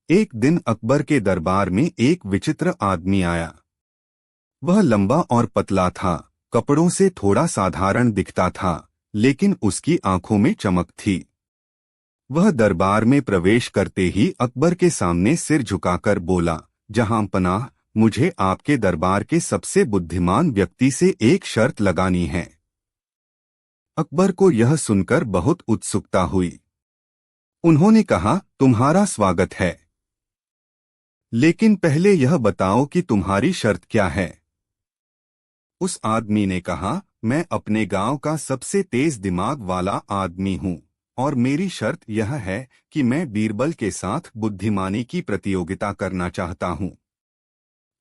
एक दिन अकबर के दरबार में एक विचित्र आदमी आया। वह लंबा और पतला था, कपड़ों से थोड़ा साधारण दिखता था, लेकिन उसकी आंखों में चमक थी। वह दरबार में प्रवेश करते ही अकबर के सामने सिर झुकाकर बोला, जहां पनाह, मुझे आपके दरबार के सबसे बुद्धिमान व्यक्ति से एक शर्त लगानी है। अकबर को यह सुनकर बहुत उत्सुकता हुई। उन्होंने कहा, तुम्हारा स्वागत है, लेकिन पहले यह बताओ कि तुम्हारी शर्त क्या है। उस आदमी ने कहा, मैं अपने गांव का सबसे तेज दिमाग वाला आदमी हूं, और मेरी शर्त यह है कि मैं बीरबल के साथ बुद्धिमानी की प्रतियोगिता करना चाहता हूं।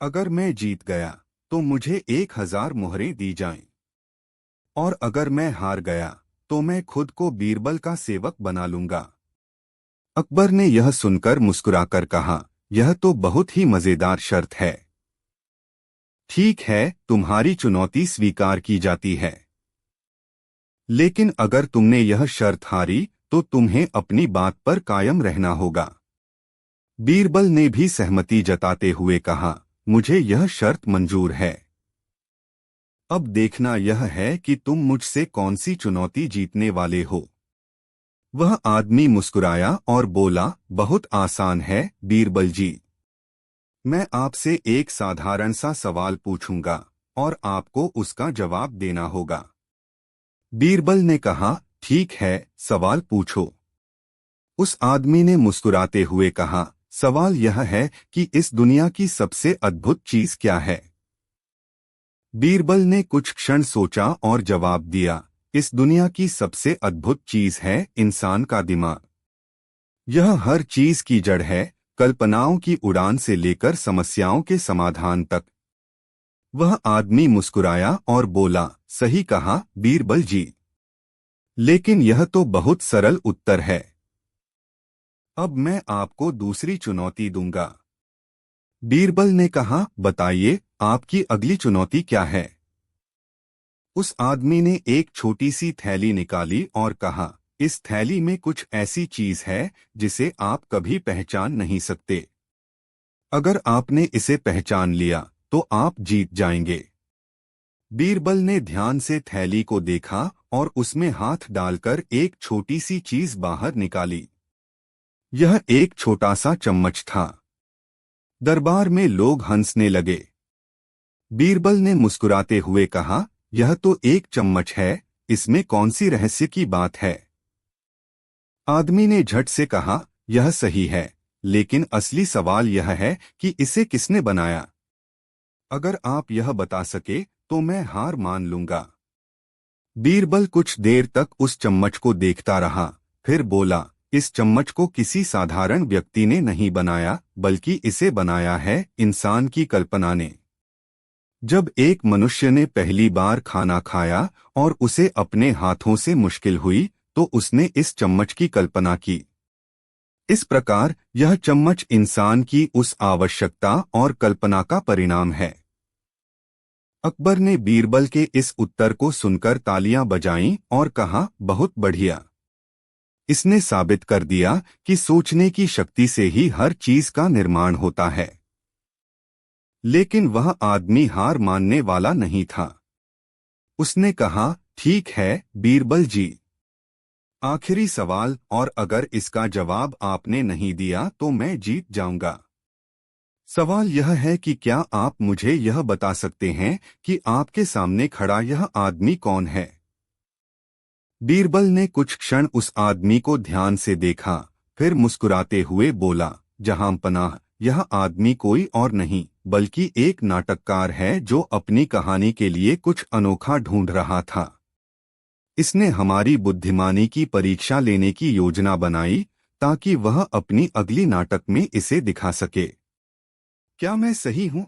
अगर मैं जीत गया तो मुझे 1000 मुहरें दी जाएं, और अगर मैं हार गया तो मैं खुद को बीरबल का सेवक बना लूंगा। अकबर ने यह सुनकर मुस्कुराकर कहा, यह तो बहुत ही मजेदार शर्त है। ठीक है, तुम्हारी चुनौती स्वीकार की जाती है, लेकिन अगर तुमने यह शर्त हारी तो तुम्हें अपनी बात पर कायम रहना होगा। बीरबल ने भी सहमति जताते हुए कहा, मुझे यह शर्त मंजूर है। अब देखना यह है कि तुम मुझसे कौन सी चुनौती जीतने वाले हो। वह आदमी मुस्कुराया और बोला, बहुत आसान है बीरबल जी। मैं आपसे एक साधारण सा सवाल पूछूंगा और आपको उसका जवाब देना होगा। बीरबल ने कहा, ठीक है, सवाल पूछो। उस आदमी ने मुस्कुराते हुए कहा, सवाल यह है कि इस दुनिया की सबसे अद्भुत चीज क्या है। बीरबल ने कुछ क्षण सोचा और जवाब दिया, इस दुनिया की सबसे अद्भुत चीज है इंसान का दिमाग। यह हर चीज की जड़ है, कल्पनाओं की उड़ान से लेकर समस्याओं के समाधान तक। वह आदमी मुस्कुराया और बोला, सही कहा बीरबल जी, लेकिन यह तो बहुत सरल उत्तर है। अब मैं आपको दूसरी चुनौती दूंगा। बीरबल ने कहा, बताइए, आपकी अगली चुनौती क्या है। उस आदमी ने एक छोटी सी थैली निकाली और कहा, इस थैली में कुछ ऐसी चीज है जिसे आप कभी पहचान नहीं सकते। अगर आपने इसे पहचान लिया तो आप जीत जाएंगे। बीरबल ने ध्यान से थैली को देखा और उसमें हाथ डालकर एक छोटी सी चीज बाहर निकाली। यह एक छोटा सा चम्मच था। दरबार में लोग हंसने लगे। बीरबल ने मुस्कुराते हुए कहा, यह तो एक चम्मच है, इसमें कौन सी रहस्य की बात है। आदमी ने झट से कहा, यह सही है, लेकिन असली सवाल यह है कि इसे किसने बनाया। अगर आप यह बता सके तो मैं हार मान लूंगा। बीरबल कुछ देर तक उस चम्मच को देखता रहा, फिर बोला, इस चम्मच को किसी साधारण व्यक्ति ने नहीं बनाया, बल्कि इसे बनाया है इंसान की कल्पना ने। जब एक मनुष्य ने पहली बार खाना खाया और उसे अपने हाथों से मुश्किल हुई, तो उसने इस चम्मच की कल्पना की। इस प्रकार यह चम्मच इंसान की उस आवश्यकता और कल्पना का परिणाम है। अकबर ने बीरबल के इस उत्तर को सुनकर तालियां बजाईं और कहा, बहुत बढ़िया। इसने साबित कर दिया कि सोचने की शक्ति से ही हर चीज का निर्माण होता है। लेकिन वह आदमी हार मानने वाला नहीं था। उसने कहा, ठीक है बीरबल जी, आखिरी सवाल, और अगर इसका जवाब आपने नहीं दिया तो मैं जीत जाऊंगा। सवाल यह है कि क्या आप मुझे यह बता सकते हैं कि आपके सामने खड़ा यह आदमी कौन है। बीरबल ने कुछ क्षण उस आदमी को ध्यान से देखा, फिर मुस्कुराते हुए बोला, जहां पनाह, यह आदमी कोई और नहीं बल्कि एक नाटककार है जो अपनी कहानी के लिए कुछ अनोखा ढूंढ रहा था। इसने हमारी बुद्धिमानी की परीक्षा लेने की योजना बनाई ताकि वह अपनी अगली नाटक में इसे दिखा सके। क्या मैं सही हूं?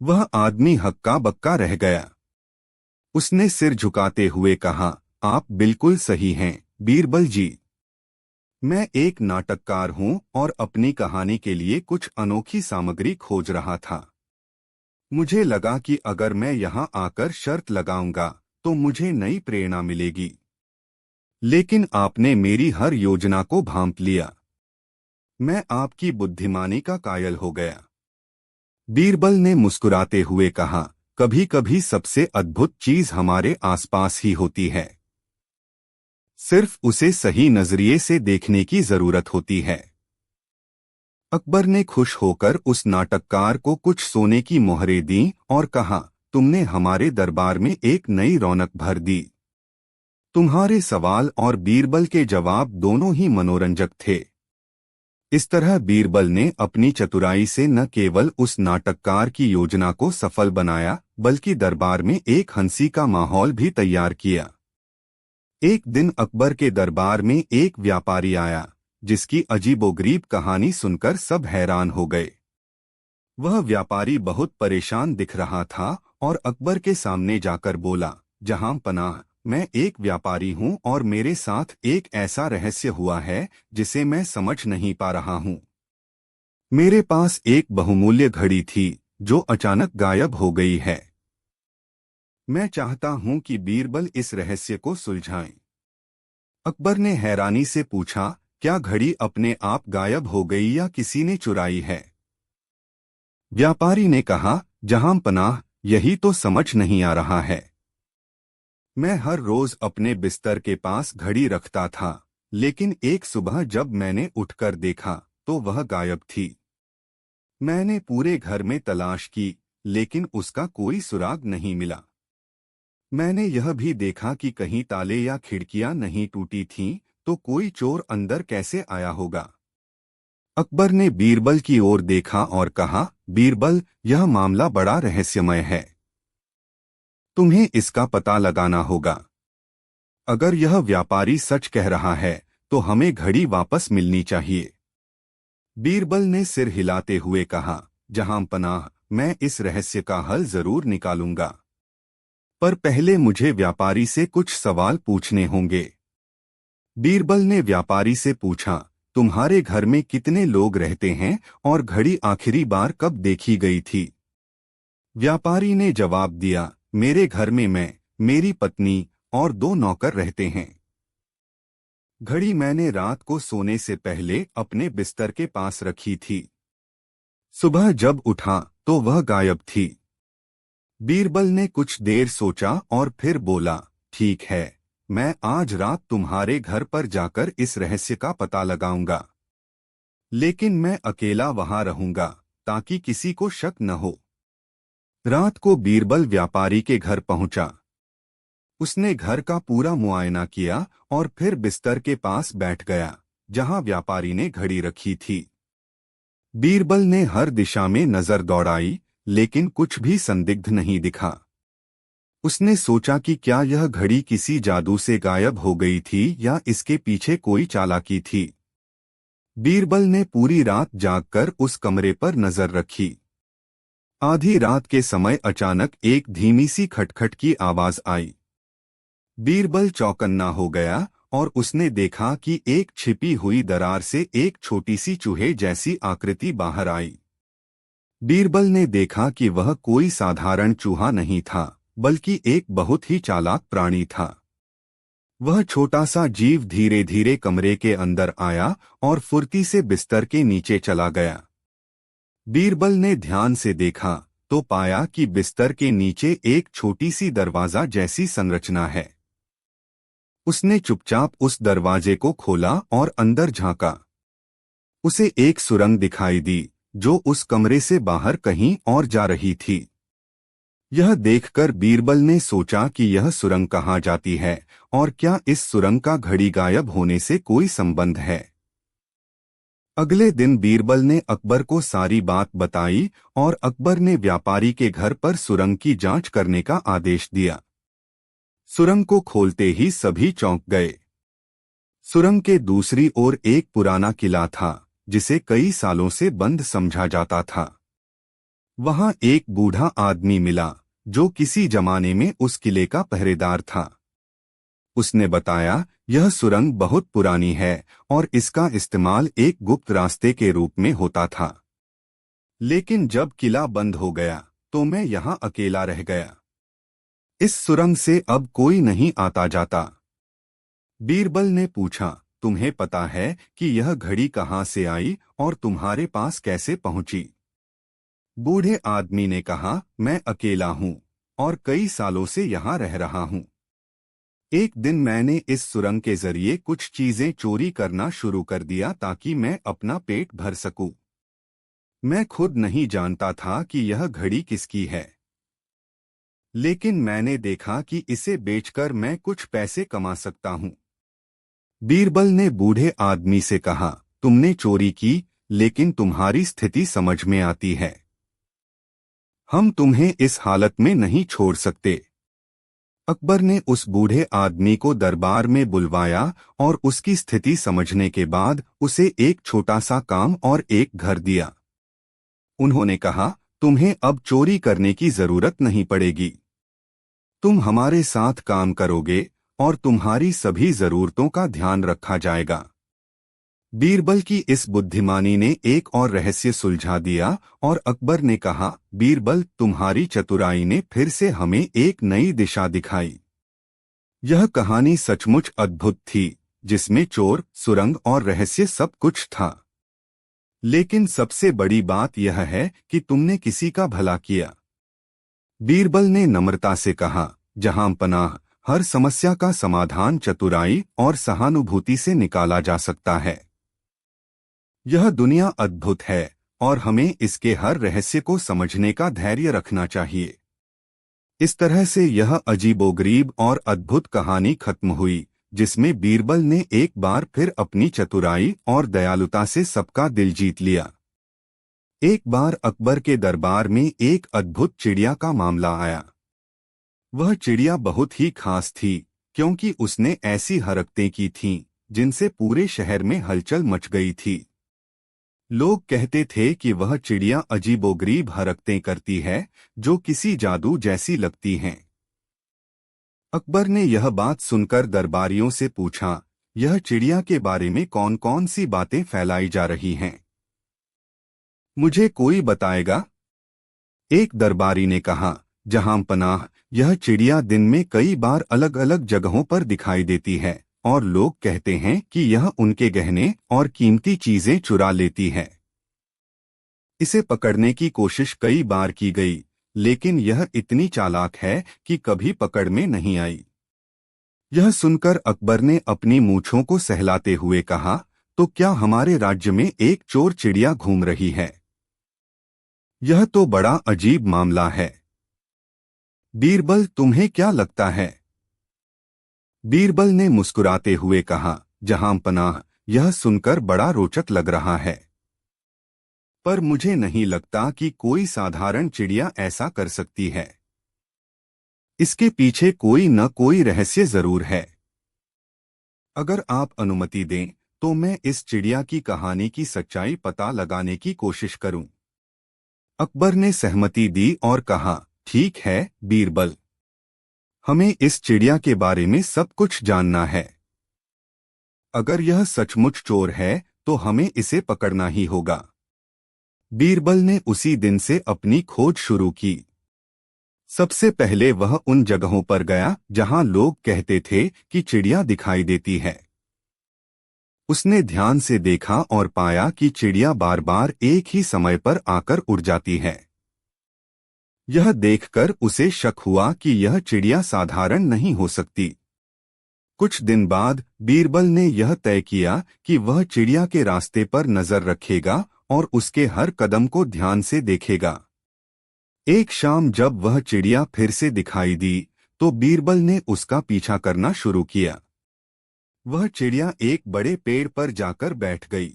वह आदमी हक्का बक्का रह गया। उसने सिर झुकाते हुए कहा, आप बिल्कुल सही हैं बीरबल जी। मैं एक नाटककार हूं और अपनी कहानी के लिए कुछ अनोखी सामग्री खोज रहा था। मुझे लगा कि अगर मैं यहां आकर शर्त लगाऊंगा तो मुझे नई प्रेरणा मिलेगी। लेकिन आपने मेरी हर योजना को भांप लिया। मैं आपकी बुद्धिमानी का कायल हो गया। बीरबल ने मुस्कुराते हुए कहा, कभी कभी सबसे अद्भुत चीज हमारे आसपास ही होती है। सिर्फ उसे सही नजरिए से देखने की जरूरत होती है। अकबर ने खुश होकर उस नाटककार को कुछ सोने की मोहरें दी और कहा, तुमने हमारे दरबार में एक नई रौनक भर दी। तुम्हारे सवाल और बीरबल के जवाब दोनों ही मनोरंजक थे। इस तरह बीरबल ने अपनी चतुराई से न केवल उस नाटककार की योजना को सफल बनाया, बल्कि दरबार में एक हंसी का माहौल भी तैयार किया। एक दिन अकबर के दरबार में एक व्यापारी आया, जिसकी अजीबोगरीब कहानी सुनकर सब हैरान हो गए। वह व्यापारी बहुत परेशान दिख रहा था और अकबर के सामने जाकर बोला, जहां पनाह, मैं एक व्यापारी हूं और मेरे साथ एक ऐसा रहस्य हुआ है जिसे मैं समझ नहीं पा रहा हूं। मेरे पास एक बहुमूल्य घड़ी थी जो अचानक गायब हो गई है। मैं चाहता हूं कि बीरबल इस रहस्य को सुलझाएं। अकबर ने हैरानी से पूछा, क्या घड़ी अपने आप गायब हो गई या किसी ने चुराई है? व्यापारी ने कहा, जहां पनाह, यही तो समझ नहीं आ रहा है। मैं हर रोज अपने बिस्तर के पास घड़ी रखता था, लेकिन एक सुबह जब मैंने उठकर देखा तो वह गायब थी। मैंने पूरे घर में तलाश की, लेकिन उसका कोई सुराग नहीं मिला। मैंने यह भी देखा कि कहीं ताले या खिड़कियां नहीं टूटी थीं, तो कोई चोर अंदर कैसे आया होगा? अकबर ने बीरबल की ओर देखा और कहा, बीरबल, यह मामला बड़ा रहस्यमय है। तुम्हें इसका पता लगाना होगा। अगर यह व्यापारी सच कह रहा है, तो हमें घड़ी वापस मिलनी चाहिए। बीरबल ने सिर हिलाते हुए कहा, जहां पनाह, मैं इस रहस्य का हल जरूर निकालूंगा। पर पहले मुझे व्यापारी से कुछ सवाल पूछने होंगे। बीरबल ने व्यापारी से पूछा, तुम्हारे घर में कितने लोग रहते हैं और घड़ी आखिरी बार कब देखी गई थी? व्यापारी ने जवाब दिया, मेरे घर में मैं, मेरी पत्नी और 2 नौकर रहते हैं। घड़ी मैंने रात को सोने से पहले अपने बिस्तर के पास रखी थी। सुबह जब उठा तो वह गायब थी। बीरबल ने कुछ देर सोचा और फिर बोला, ठीक है, मैं आज रात तुम्हारे घर पर जाकर इस रहस्य का पता लगाऊंगा। लेकिन मैं अकेला वहां रहूंगा, ताकि किसी को शक न हो। रात को बीरबल व्यापारी के घर पहुंचा। उसने घर का पूरा मुआयना किया और फिर बिस्तर के पास बैठ गया, जहां व्यापारी ने घड़ी रखी थी। बीरबल ने हर दिशा में नजर दौड़ाई, लेकिन कुछ भी संदिग्ध नहीं दिखा। उसने सोचा कि क्या यह घड़ी किसी जादू से गायब हो गई थी या इसके पीछे कोई चालाकी थी। बीरबल ने पूरी रात जागकर उस कमरे पर नजर रखी। आधी रात के समय अचानक एक धीमी सी खटखट की आवाज आई। बीरबल चौकन्ना हो गया और उसने देखा कि एक छिपी हुई दरार से एक छोटी सी चूहे जैसी आकृति बाहर आई। बीरबल ने देखा कि वह कोई साधारण चूहा नहीं था, बल्कि एक बहुत ही चालाक प्राणी था। वह छोटा सा जीव धीरे धीरे कमरे के अंदर आया और फुर्ती से बिस्तर के नीचे चला गया। बीरबल ने ध्यान से देखा तो पाया कि बिस्तर के नीचे एक छोटी सी दरवाजा जैसी संरचना है। उसने चुपचाप उस दरवाजे को खोला और अंदर झांका। उसे एक सुरंग दिखाई दी, जो उस कमरे से बाहर कहीं और जा रही थी। यह देखकर बीरबल ने सोचा कि यह सुरंग कहाँ जाती है और क्या इस सुरंग का घड़ी गायब होने से कोई संबंध है। अगले दिन बीरबल ने अकबर को सारी बात बताई और अकबर ने व्यापारी के घर पर सुरंग की जांच करने का आदेश दिया। सुरंग को खोलते ही सभी चौंक गए। सुरंग के दूसरी ओर एक पुराना किला था, जिसे कई सालों से बंद समझा जाता था। वहां एक बूढ़ा आदमी मिला, जो किसी जमाने में उस किले का पहरेदार था। उसने बताया, यह सुरंग बहुत पुरानी है और इसका इस्तेमाल एक गुप्त रास्ते के रूप में होता था। लेकिन जब किला बंद हो गया तो मैं यहां अकेला रह गया। इस सुरंग से अब कोई नहीं आता जाता। बीरबल ने पूछा, तुम्हें पता है कि यह घड़ी कहाँ से आई और तुम्हारे पास कैसे पहुंची? बूढ़े आदमी ने कहा, मैं अकेला हूँ और कई सालों से यहाँ रह रहा हूँ। एक दिन मैंने इस सुरंग के जरिए कुछ चीजें चोरी करना शुरू कर दिया ताकि मैं अपना पेट भर सकूं। मैं खुद नहीं जानता था कि यह घड़ी किसकी है, लेकिन मैंने देखा कि इसे बेचकर मैं कुछ पैसे कमा सकता हूं। बीरबल ने बूढ़े आदमी से कहा, तुमने चोरी की, लेकिन तुम्हारी स्थिति समझ में आती है। हम तुम्हें इस हालत में नहीं छोड़ सकते। अकबर ने उस बूढ़े आदमी को दरबार में बुलवाया और उसकी स्थिति समझने के बाद उसे एक छोटा सा काम और एक घर दिया। उन्होंने कहा, तुम्हें अब चोरी करने की जरूरत नहीं पड़ेगी। तुम हमारे साथ काम करोगे और तुम्हारी सभी जरूरतों का ध्यान रखा जाएगा। बीरबल की इस बुद्धिमानी ने एक और रहस्य सुलझा दिया और अकबर ने कहा, बीरबल, तुम्हारी चतुराई ने फिर से हमें एक नई दिशा दिखाई। यह कहानी सचमुच अद्भुत थी, जिसमें चोर, सुरंग और रहस्य सब कुछ था। लेकिन सबसे बड़ी बात यह है कि तुमने किसी का भला किया। बीरबल ने नम्रता से कहा, जहां पनाह, हर समस्या का समाधान चतुराई और सहानुभूति से निकाला जा सकता है। यह दुनिया अद्भुत है और हमें इसके हर रहस्य को समझने का धैर्य रखना चाहिए। इस तरह से यह अजीबोगरीब और अद्भुत कहानी खत्म हुई, जिसमें बीरबल ने एक बार फिर अपनी चतुराई और दयालुता से सबका दिल जीत लिया। एक बार अकबर के दरबार में एक अद्भुत चिड़िया का मामला आया। वह चिड़िया बहुत ही खास थी, क्योंकि उसने ऐसी हरकतें की थीं जिनसे पूरे शहर में हलचल मच गई थी। लोग कहते थे कि वह चिड़िया अजीबोगरीब हरकतें करती है, जो किसी जादू जैसी लगती हैं। अकबर ने यह बात सुनकर दरबारियों से पूछा, यह चिड़िया के बारे में कौन कौन सी बातें फैलाई जा रही हैं? मुझे कोई बताएगा? एक दरबारी ने कहा, जहां पनाह, यह चिड़िया दिन में कई बार अलग अलग जगहों पर दिखाई देती है और लोग कहते हैं कि यह उनके गहने और कीमती चीजें चुरा लेती है। इसे पकड़ने की कोशिश कई बार की गई, लेकिन यह इतनी चालाक है कि कभी पकड़ में नहीं आई। यह सुनकर अकबर ने अपनी मूंछों को सहलाते हुए कहा, तो क्या हमारे राज्य में एक चोर चिड़िया घूम रही है? यह तो बड़ा अजीब मामला है। बीरबल, तुम्हें क्या लगता है? बीरबल ने मुस्कुराते हुए कहा, जहां पनाह, यह सुनकर बड़ा रोचक लग रहा है, पर मुझे नहीं लगता कि कोई साधारण चिड़िया ऐसा कर सकती है। इसके पीछे कोई न कोई रहस्य जरूर है। अगर आप अनुमति दें तो मैं इस चिड़िया की कहानी की सच्चाई पता लगाने की कोशिश करूं। अकबर ने सहमति दी और कहा, ठीक है बीरबल, हमें इस चिड़िया के बारे में सब कुछ जानना है। अगर यह सचमुच चोर है तो हमें इसे पकड़ना ही होगा। बीरबल ने उसी दिन से अपनी खोज शुरू की। सबसे पहले वह उन जगहों पर गया जहां लोग कहते थे कि चिड़िया दिखाई देती है। उसने ध्यान से देखा और पाया कि चिड़िया बार बार एक ही समय पर आकर उड़ जाती है। यह देखकर उसे शक हुआ कि यह चिड़िया साधारण नहीं हो सकती। कुछ दिन बाद बीरबल ने यह तय किया कि वह चिड़िया के रास्ते पर नजर रखेगा और उसके हर कदम को ध्यान से देखेगा। एक शाम जब वह चिड़िया फिर से दिखाई दी तो बीरबल ने उसका पीछा करना शुरू किया। वह चिड़िया एक बड़े पेड़ पर जाकर बैठ गई।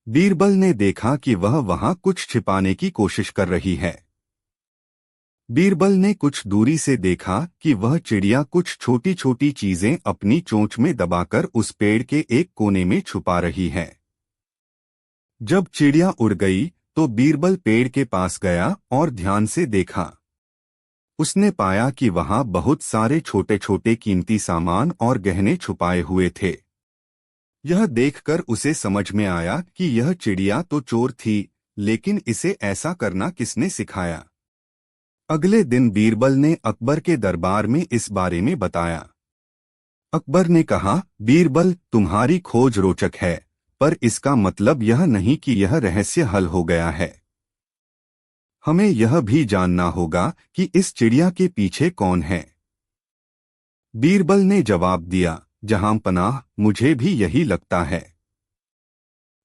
बीरबल ने देखा कि वह वहां कुछ छिपाने की कोशिश कर रही है। बीरबल ने कुछ दूरी से देखा कि वह चिड़िया कुछ छोटी छोटी चीजें अपनी चोंच में दबाकर उस पेड़ के एक कोने में छुपा रही है। जब चिड़िया उड़ गई तो बीरबल पेड़ के पास गया और ध्यान से देखा। उसने पाया कि वहां बहुत सारे छोटे छोटे कीमती सामान और गहने छुपाए हुए थे। यह देखकर उसे समझ में आया कि यह चिड़िया तो चोर थी, लेकिन इसे ऐसा करना किसने सिखाया। अगले दिन बीरबल ने अकबर के दरबार में इस बारे में बताया। अकबर ने कहा, बीरबल, तुम्हारी खोज रोचक है, पर इसका मतलब यह नहीं कि यह रहस्य हल हो गया है। हमें यह भी जानना होगा कि इस चिड़िया के पीछे कौन है। बीरबल ने जवाब दिया, जहां पनाह, मुझे भी यही लगता है।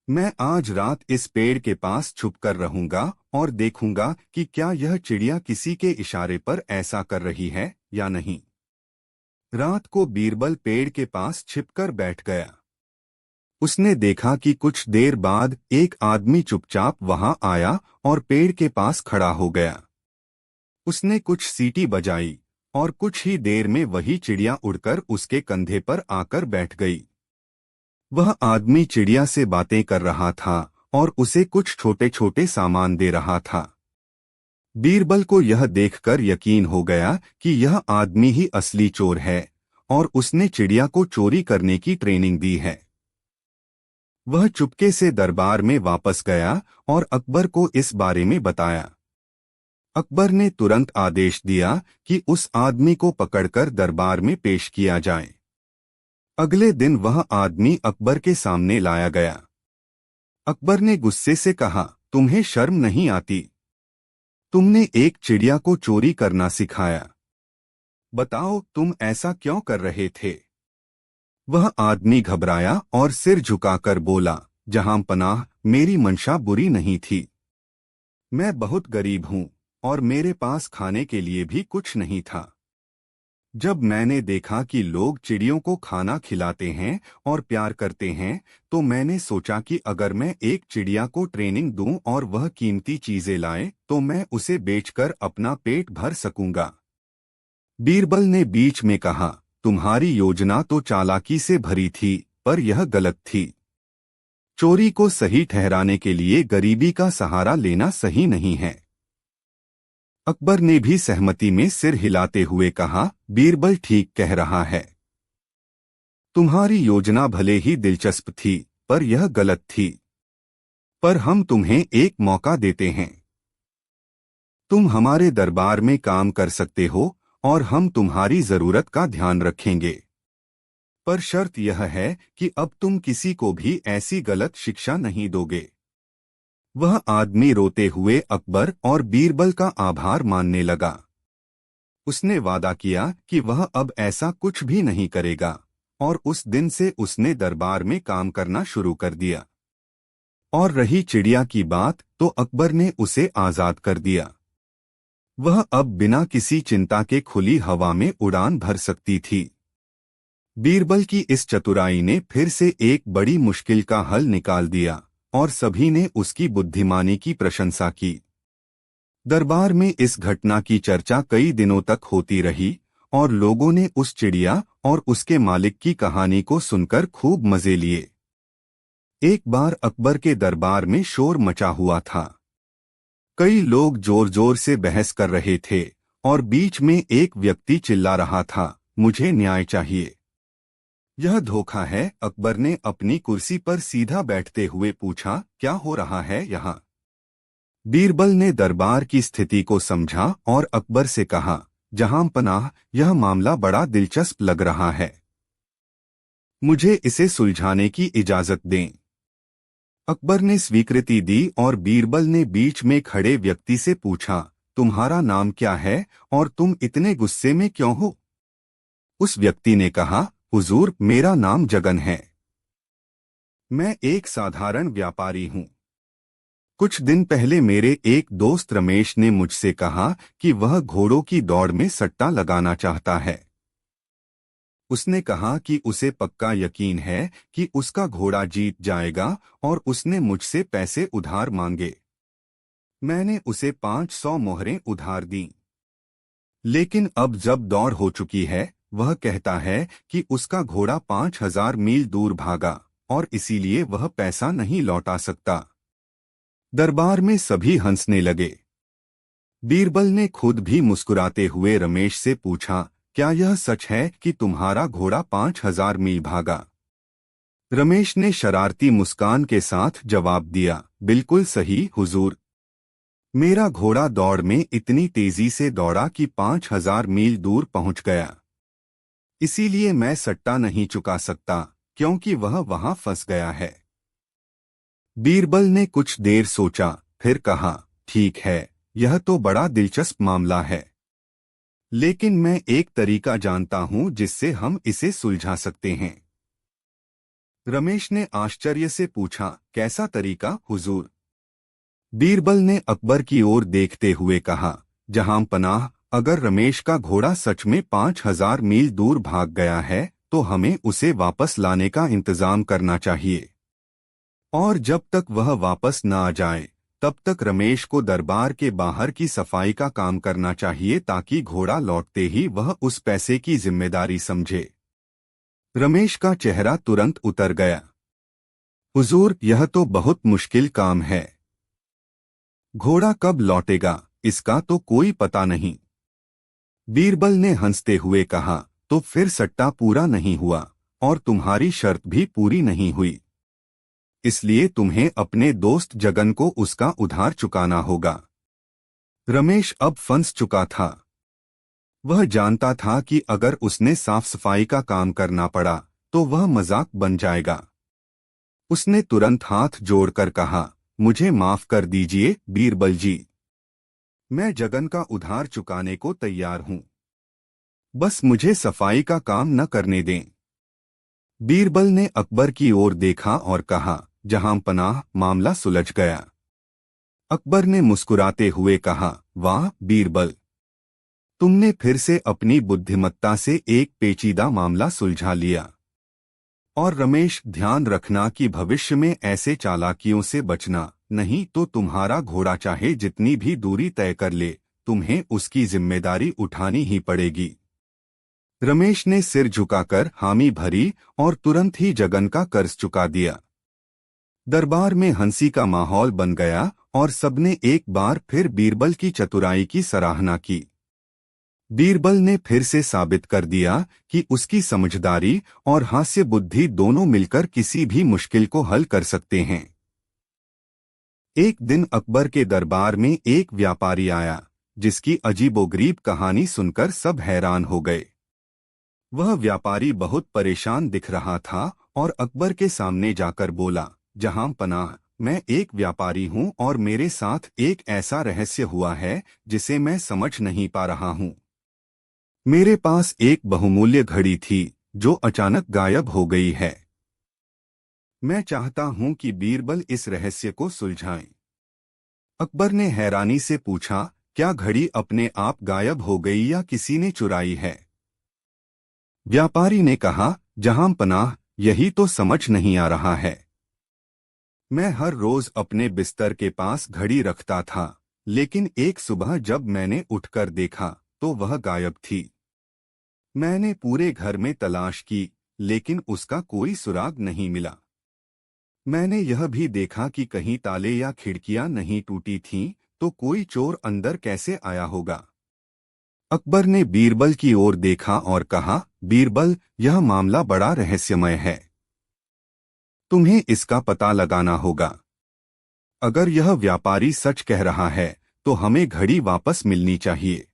मैं आज रात इस पेड़ के पास छुपकर रहूंगा और देखूंगा कि क्या यह चिड़िया किसी के इशारे पर ऐसा कर रही है या नहीं। रात को बीरबल पेड़ के पास छिपकर बैठ गया। उसने देखा कि कुछ देर बाद एक आदमी चुपचाप वहां आया और पेड़ के पास खड़ा हो गया। उसने कुछ सीटी बजाई और कुछ ही देर में वही चिड़िया उड़कर उसके कंधे पर आकर बैठ गई। वह आदमी चिड़िया से बातें कर रहा था और उसे कुछ छोटे छोटे सामान दे रहा था। बीरबल को यह देखकर यकीन हो गया कि यह आदमी ही असली चोर है और उसने चिड़िया को चोरी करने की ट्रेनिंग दी है। वह चुपके से दरबार में वापस गया और अकबर को इस बारे में बताया। अकबर ने तुरंत आदेश दिया कि उस आदमी को पकड़कर दरबार में पेश किया जाए। अगले दिन वह आदमी अकबर के सामने लाया गया। अकबर ने गुस्से से कहा, तुम्हें शर्म नहीं आती? तुमने एक चिड़िया को चोरी करना सिखाया। बताओ, तुम ऐसा क्यों कर रहे थे? वह आदमी घबराया और सिर झुकाकर बोला, जहां पनाह, मेरी मंशा बुरी नहीं थी। मैं बहुत गरीब हूं और मेरे पास खाने के लिए भी कुछ नहीं था। जब मैंने देखा कि लोग चिड़ियों को खाना खिलाते हैं और प्यार करते हैं, तो मैंने सोचा कि अगर मैं एक चिड़िया को ट्रेनिंग दूं और वह कीमती चीजें लाए, तो मैं उसे बेचकर अपना पेट भर सकूंगा। बीरबल ने बीच में कहा, तुम्हारी योजना तो चालाकी से भरी थी, पर यह गलत थी। चोरी को सही ठहराने के लिए गरीबी का सहारा लेना सही नहीं है। अकबर ने भी सहमति में सिर हिलाते हुए कहा, बीरबल ठीक कह रहा है। तुम्हारी योजना भले ही दिलचस्प थी, पर यह गलत थी। पर हम तुम्हें एक मौका देते हैं। तुम हमारे दरबार में काम कर सकते हो और हम तुम्हारी जरूरत का ध्यान रखेंगे। पर शर्त यह है कि अब तुम किसी को भी ऐसी गलत शिक्षा नहीं दोगे। वह आदमी रोते हुए अकबर और बीरबल का आभार मानने लगा। उसने वादा किया कि वह अब ऐसा कुछ भी नहीं करेगा, और उस दिन से उसने दरबार में काम करना शुरू कर दिया। और रही चिड़िया की बात, तो अकबर ने उसे आजाद कर दिया। वह अब बिना किसी चिंता के खुली हवा में उड़ान भर सकती थी। बीरबल की इस चतुराई ने फिर से एक बड़ी मुश्किल का हल निकाल दिया और सभी ने उसकी बुद्धिमानी की प्रशंसा की। दरबार में इस घटना की चर्चा कई दिनों तक होती रही और लोगों ने उस चिड़िया और उसके मालिक की कहानी को सुनकर खूब मजे लिए। एक बार अकबर के दरबार में शोर मचा हुआ था। कई लोग जोर जोर से बहस कर रहे थे और बीच में एक व्यक्ति चिल्ला रहा था, मुझे न्याय चाहिए। यह धोखा है। अकबर ने अपनी कुर्सी पर सीधा बैठते हुए पूछा, क्या हो रहा है यहाँ? बीरबल ने दरबार की स्थिति को समझा और अकबर से कहा, जहां पनाह, यह मामला बड़ा दिलचस्प लग रहा है। मुझे इसे सुलझाने की इजाजत दें। अकबर ने स्वीकृति दी और बीरबल ने बीच में खड़े व्यक्ति से पूछा, तुम्हारा नाम क्या है और तुम इतने गुस्से में क्यों हो? उस व्यक्ति ने कहा, हुजूर, मेरा नाम जगन है। मैं एक साधारण व्यापारी हूँ। कुछ दिन पहले मेरे एक दोस्त रमेश ने मुझसे कहा कि वह घोड़ों की दौड़ में सट्टा लगाना चाहता है। उसने कहा कि उसे पक्का यकीन है कि उसका घोड़ा जीत जाएगा और उसने मुझसे पैसे उधार मांगे। मैंने उसे 500 मोहरें उधार दीं। लेकिन अब जब दौड़ हो चुकी है, वह कहता है कि उसका घोड़ा 5000 मील दूर भागा और इसीलिए वह पैसा नहीं लौटा सकता। दरबार में सभी हंसने लगे। बीरबल ने खुद भी मुस्कुराते हुए रमेश से पूछा, क्या यह सच है कि तुम्हारा घोड़ा 5000 मील भागा? रमेश ने शरारती मुस्कान के साथ जवाब दिया, बिल्कुल सही हुजूर। मेरा घोड़ा दौड़ में इतनी तेजी से दौड़ा कि 5000 मील दूर पहुंच गया। इसीलिए मैं सट्टा नहीं चुका सकता, क्योंकि वह वहां फंस गया है। बीरबल ने कुछ देर सोचा, फिर कहा, ठीक है, यह तो बड़ा दिलचस्प मामला है, लेकिन मैं एक तरीका जानता हूं जिससे हम इसे सुलझा सकते हैं। रमेश ने आश्चर्य से पूछा, कैसा तरीका हुजूर? बीरबल ने अकबर की ओर देखते हुए कहा, जहां पनाह, अगर रमेश का घोड़ा सच में 5,000 मील दूर भाग गया है तो हमें उसे वापस लाने का इंतजाम करना चाहिए। और जब तक वह वापस न आ जाए तब तक रमेश को दरबार के बाहर की सफाई का काम करना चाहिए, ताकि घोड़ा लौटते ही वह उस पैसे की जिम्मेदारी समझे। रमेश का चेहरा तुरंत उतर गया। हुजूर, यह तो बहुत मुश्किल काम है। घोड़ा कब लौटेगा इसका तो कोई पता नहीं। बीरबल ने हंसते हुए कहा, तो फिर सट्टा पूरा नहीं हुआ और तुम्हारी शर्त भी पूरी नहीं हुई। इसलिए तुम्हें अपने दोस्त जगन को उसका उधार चुकाना होगा। रमेश अब फंस चुका था। वह जानता था कि अगर उसने साफ सफाई का काम करना पड़ा तो वह मजाक बन जाएगा। उसने तुरंत हाथ जोड़कर कहा, मुझे माफ कर दीजिए बीरबल जी, मैं जगन का उधार चुकाने को तैयार हूं, बस मुझे सफाई का काम न करने दें। बीरबल ने अकबर की ओर देखा और कहा, जहां पनाह, मामला सुलझ गया। अकबर ने मुस्कुराते हुए कहा, वाह बीरबल, तुमने फिर से अपनी बुद्धिमत्ता से एक पेचीदा मामला सुलझा लिया। और रमेश, ध्यान रखना कि भविष्य में ऐसे चालाकियों से बचना, नहीं तो तुम्हारा घोड़ा चाहे जितनी भी दूरी तय कर ले, तुम्हें उसकी जिम्मेदारी उठानी ही पड़ेगी। रमेश ने सिर झुकाकर हामी भरी और तुरंत ही जगन का कर्ज चुका दिया। दरबार में हंसी का माहौल बन गया और सबने एक बार फिर बीरबल की चतुराई की सराहना की। बीरबल ने फिर से साबित कर दिया कि उसकी समझदारी और हास्य बुद्धि दोनों मिलकर किसी भी मुश्किल को हल कर सकते हैं। एक दिन अकबर के दरबार में एक व्यापारी आया, जिसकी अजीबोगरीब कहानी सुनकर सब हैरान हो गए। वह व्यापारी बहुत परेशान दिख रहा था और अकबर के सामने जाकर बोला, जहां पनाह, मैं एक व्यापारी हूं और मेरे साथ एक ऐसा रहस्य हुआ है जिसे मैं समझ नहीं पा रहा हूं। मेरे पास एक बहुमूल्य घड़ी थी जो अचानक गायब हो गई है। मैं चाहता हूं कि बीरबल इस रहस्य को सुलझाएं। अकबर ने हैरानी से पूछा, क्या घड़ी अपने आप गायब हो गई या किसी ने चुराई है? व्यापारी ने कहा, जहां पनाह, यही तो समझ नहीं आ रहा है। मैं हर रोज अपने बिस्तर के पास घड़ी रखता था, लेकिन एक सुबह जब मैंने उठकर देखा तो वह गायब थी। मैंने पूरे घर में तलाश की, लेकिन उसका कोई सुराग नहीं मिला। मैंने यह भी देखा कि कहीं ताले या खिड़कियां नहीं टूटी थीं, तो कोई चोर अंदर कैसे आया होगा? अकबर ने बीरबल की ओर देखा और कहा, बीरबल, यह मामला बड़ा रहस्यमय है। तुम्हें इसका पता लगाना होगा। अगर यह व्यापारी सच कह रहा है तो हमें घड़ी वापस मिलनी चाहिए।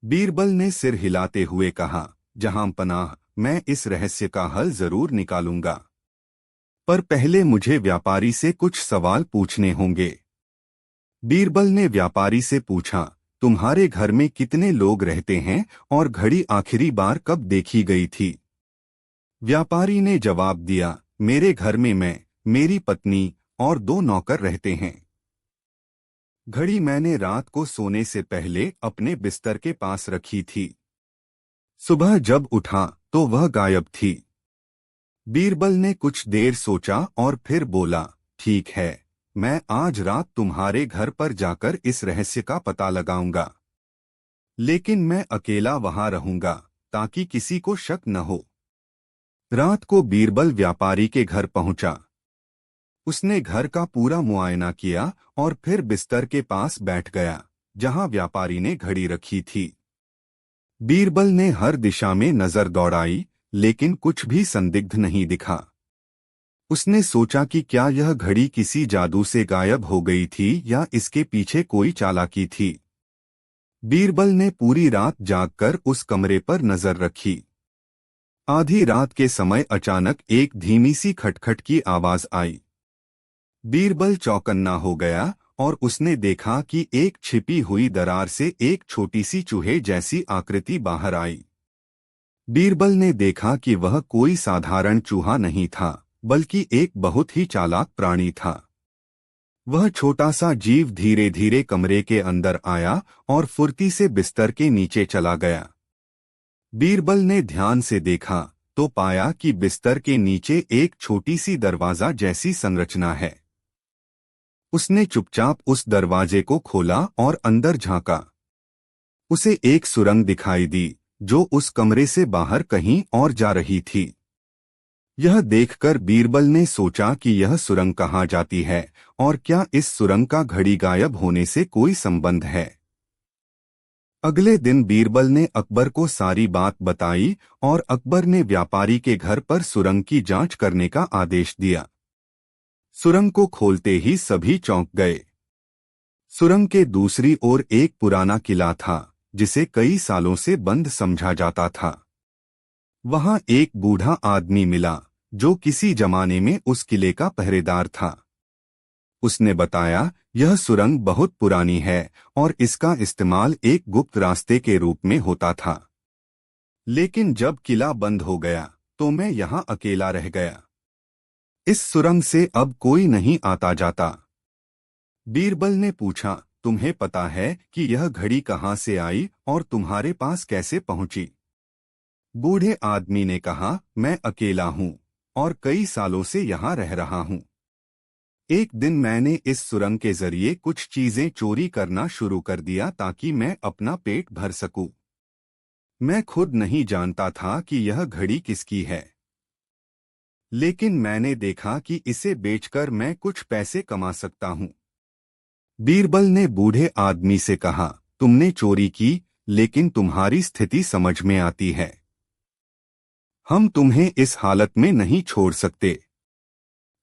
बीरबल ने सिर हिलाते हुए कहा, जहां पनाह, मैं इस रहस्य का हल जरूर निकालूंगा, पर पहले मुझे व्यापारी से कुछ सवाल पूछने होंगे। बीरबल ने व्यापारी से पूछा, तुम्हारे घर में कितने लोग रहते हैं और घड़ी आखिरी बार कब देखी गई थी? व्यापारी ने जवाब दिया, मेरे घर में मैं, मेरी पत्नी और 2 नौकर रहते हैं। घड़ी मैंने रात को सोने से पहले अपने बिस्तर के पास रखी थी। सुबह जब उठा तो वह गायब थी। बीरबल ने कुछ देर सोचा और फिर बोला, ठीक है, मैं आज रात तुम्हारे घर पर जाकर इस रहस्य का पता लगाऊंगा, लेकिन मैं अकेला वहां रहूंगा ताकि किसी को शक न हो। रात को बीरबल व्यापारी के घर पहुंचा। उसने घर का पूरा मुआयना किया और फिर बिस्तर के पास बैठ गया जहां व्यापारी ने घड़ी रखी थी। बीरबल ने हर दिशा में नजर दौड़ाई, लेकिन कुछ भी संदिग्ध नहीं दिखा। उसने सोचा कि क्या यह घड़ी किसी जादू से गायब हो गई थी या इसके पीछे कोई चालाकी थी। बीरबल ने पूरी रात जागकर उस कमरे पर नजर रखी। आधी रात के समय अचानक एक धीमी सी खटखट की आवाज आई। बीरबल चौकन्ना हो गया और उसने देखा कि एक छिपी हुई दरार से एक छोटी सी चूहे जैसी आकृति बाहर आई। बीरबल ने देखा कि वह कोई साधारण चूहा नहीं था, बल्कि एक बहुत ही चालाक प्राणी था। वह छोटा सा जीव धीरे धीरे कमरे के अंदर आया और फुर्ती से बिस्तर के नीचे चला गया। बीरबल ने ध्यान से देखा तो पाया कि बिस्तर के नीचे एक छोटी सी दरवाजा जैसी संरचना है। उसने चुपचाप उस दरवाजे को खोला और अंदर झांका। उसे एक सुरंग दिखाई दी जो उस कमरे से बाहर कहीं और जा रही थी। यह देखकर बीरबल ने सोचा कि यह सुरंग कहाँ जाती है और क्या इस सुरंग का घड़ी गायब होने से कोई संबंध है। अगले दिन बीरबल ने अकबर को सारी बात बताई और अकबर ने व्यापारी के घर पर सुरंग की जांच करने का आदेश दिया। सुरंग को खोलते ही सभी चौंक गए। सुरंग के दूसरी ओर एक पुराना किला था जिसे कई सालों से बंद समझा जाता था। वहां एक बूढ़ा आदमी मिला जो किसी जमाने में उस किले का पहरेदार था। उसने बताया, यह सुरंग बहुत पुरानी है और इसका इस्तेमाल एक गुप्त रास्ते के रूप में होता था। लेकिन जब किला बंद हो गया तो मैं यहाँ अकेला रह गया। इस सुरंग से अब कोई नहीं आता जाता। बीरबल ने पूछा, तुम्हें पता है कि यह घड़ी कहाँ से आई और तुम्हारे पास कैसे पहुंची? बूढ़े आदमी ने कहा, मैं अकेला हूँ और कई सालों से यहाँ रह रहा हूँ। एक दिन मैंने इस सुरंग के जरिए कुछ चीजें चोरी करना शुरू कर दिया ताकि मैं अपना पेट भर सकूं। मैं खुद नहीं जानता था कि यह घड़ी किसकी है, लेकिन मैंने देखा कि इसे बेचकर मैं कुछ पैसे कमा सकता हूं। बीरबल ने बूढ़े आदमी से कहा, तुमने चोरी की, लेकिन तुम्हारी स्थिति समझ में आती है। हम तुम्हें इस हालत में नहीं छोड़ सकते।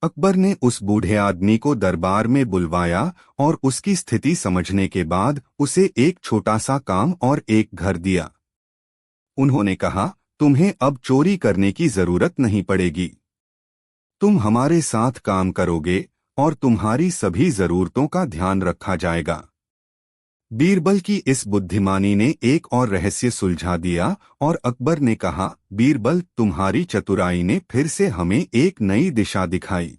अकबर ने उस बूढ़े आदमी को दरबार में बुलवाया और उसकी स्थिति समझने के बाद उसे एक छोटा सा काम और एक घर दिया। उन्होंने कहा, तुम्हें अब चोरी करने की जरूरत नहीं पड़ेगी। तुम हमारे साथ काम करोगे और तुम्हारी सभी जरूरतों का ध्यान रखा जाएगा। बीरबल की इस बुद्धिमानी ने एक और रहस्य सुलझा दिया और अकबर ने कहा, बीरबल, तुम्हारी चतुराई ने फिर से हमें एक नई दिशा दिखाई।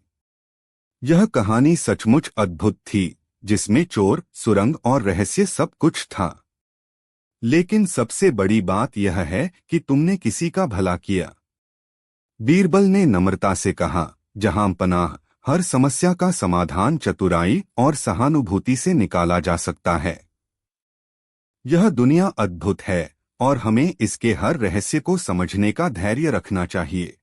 यह कहानी सचमुच अद्भुत थी, जिसमें चोर, सुरंग और रहस्य सब कुछ था। लेकिन सबसे बड़ी बात यह है कि तुमने किसी का भला किया। बीरबल ने नम्रता से कहा, जहां पनाह, हर समस्या का समाधान चतुराई और सहानुभूति से निकाला जा सकता है। यह दुनिया अद्भुत है और हमें इसके हर रहस्य को समझने का धैर्य रखना चाहिए।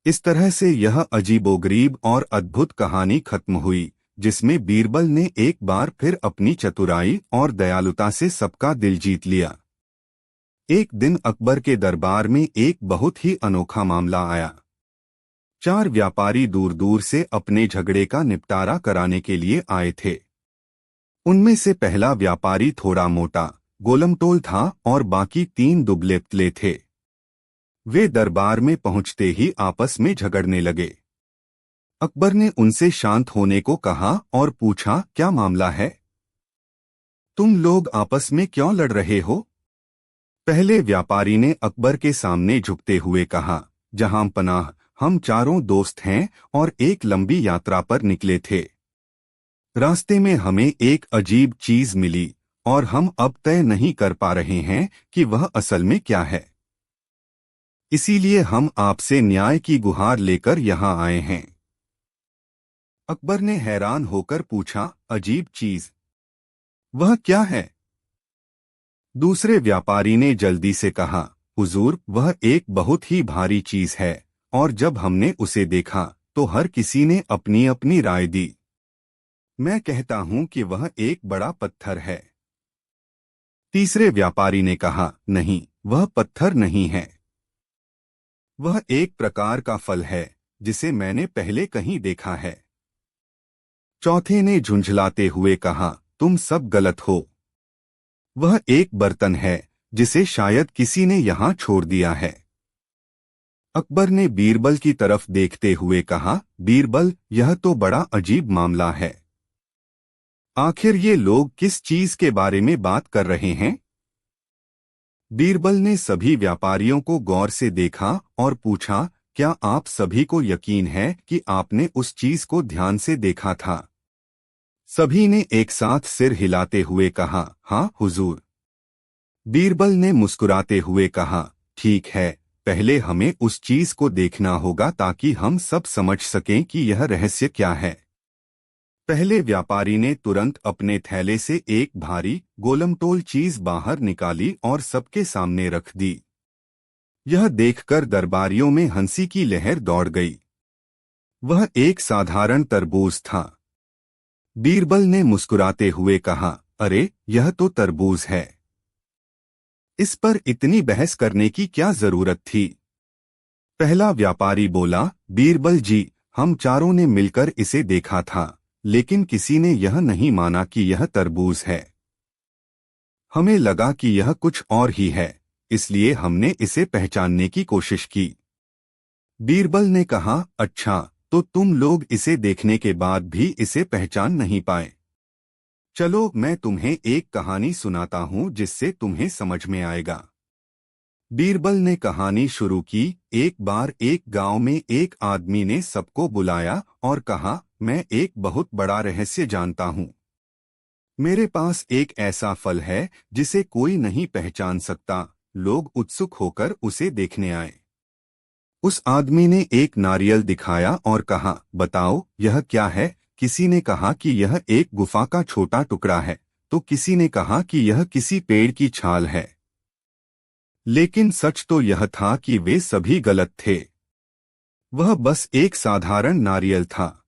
इस तरह से यह अजीबोगरीब और अद्भुत कहानी खत्म हुई, जिसमें बीरबल ने एक बार फिर अपनी चतुराई और दयालुता से सबका दिल जीत लिया। एक दिन अकबर के दरबार में एक बहुत ही अनोखा मामला आया। 4 व्यापारी दूर दूर से अपने झगड़े का निपटारा कराने के लिए आए थे। उनमें से पहला व्यापारी थोड़ा मोटा, गोलमटोल था और बाकी 3 दुबले पतले थे। वे दरबार में पहुंचते ही आपस में झगड़ने लगे। अकबर ने उनसे शांत होने को कहा और पूछा, क्या मामला है? तुम लोग आपस में क्यों लड़ रहे हो? पहले व्यापारी ने अकबर के सामने झुकते हुए कहा, जहां पनाह, हम चारों दोस्त हैं और एक लंबी यात्रा पर निकले थे। रास्ते में हमें एक अजीब चीज मिली और हम अब तय नहीं कर पा रहे हैं कि वह असल में क्या है। इसीलिए हम आपसे न्याय की गुहार लेकर यहाँ आए हैं। अकबर ने हैरान होकर पूछा, अजीब चीज? वह क्या है? दूसरे व्यापारी ने जल्दी से कहा, हुजूर, वह एक बहुत ही भारी चीज है और जब हमने उसे देखा तो हर किसी ने अपनी अपनी राय दी। मैं कहता हूं कि वह एक बड़ा पत्थर है। तीसरे व्यापारी ने कहा, नहीं, वह पत्थर नहीं है। वह एक प्रकार का फल है जिसे मैंने पहले कहीं देखा है। चौथे ने झुंझलाते हुए कहा, तुम सब गलत हो। वह एक बर्तन है जिसे शायद किसी ने यहाँ छोड़ दिया है। अकबर ने बीरबल की तरफ देखते हुए कहा, बीरबल, यह तो बड़ा अजीब मामला है। आखिर ये लोग किस चीज के बारे में बात कर रहे हैं? बीरबल ने सभी व्यापारियों को गौर से देखा और पूछा, क्या आप सभी को यकीन है कि आपने उस चीज को ध्यान से देखा था? सभी ने एक साथ सिर हिलाते हुए कहा, हाँ हुजूर। बीरबल ने मुस्कुराते हुए कहा, ठीक है, पहले हमें उस चीज को देखना होगा ताकि हम सब समझ सकें कि यह रहस्य क्या है। पहले व्यापारी ने तुरंत अपने थैले से एक भारी गोलमटोल चीज बाहर निकाली और सबके सामने रख दी। यह देखकर दरबारियों में हंसी की लहर दौड़ गई। वह एक साधारण तरबूज था। बीरबल ने मुस्कुराते हुए कहा, अरे, यह तो तरबूज है। इस पर इतनी बहस करने की क्या जरूरत थी? पहला व्यापारी बोला, बीरबल जी, हम चारों ने मिलकर इसे देखा था, लेकिन किसी ने यह नहीं माना कि यह तरबूज है। हमें लगा कि यह कुछ और ही है, इसलिए हमने इसे पहचानने की कोशिश की। बीरबल ने कहा, अच्छा, तो तुम लोग इसे देखने के बाद भी इसे पहचान नहीं पाए। चलो मैं तुम्हें एक कहानी सुनाता हूँ जिससे तुम्हें समझ में आएगा। बीरबल ने कहानी शुरू की। एक बार एक गांव में एक आदमी ने सबको बुलाया और कहा, मैं एक बहुत बड़ा रहस्य जानता हूँ। मेरे पास एक ऐसा फल है जिसे कोई नहीं पहचान सकता। लोग उत्सुक होकर उसे देखने आए। उस आदमी ने एक नारियल दिखाया और कहा, बताओ यह क्या है? किसी ने कहा कि यह एक गुफा का छोटा टुकड़ा है, तो किसी ने कहा कि यह किसी पेड़ की छाल है। लेकिन सच तो यह था कि वे सभी गलत थे। वह बस एक साधारण नारियल था।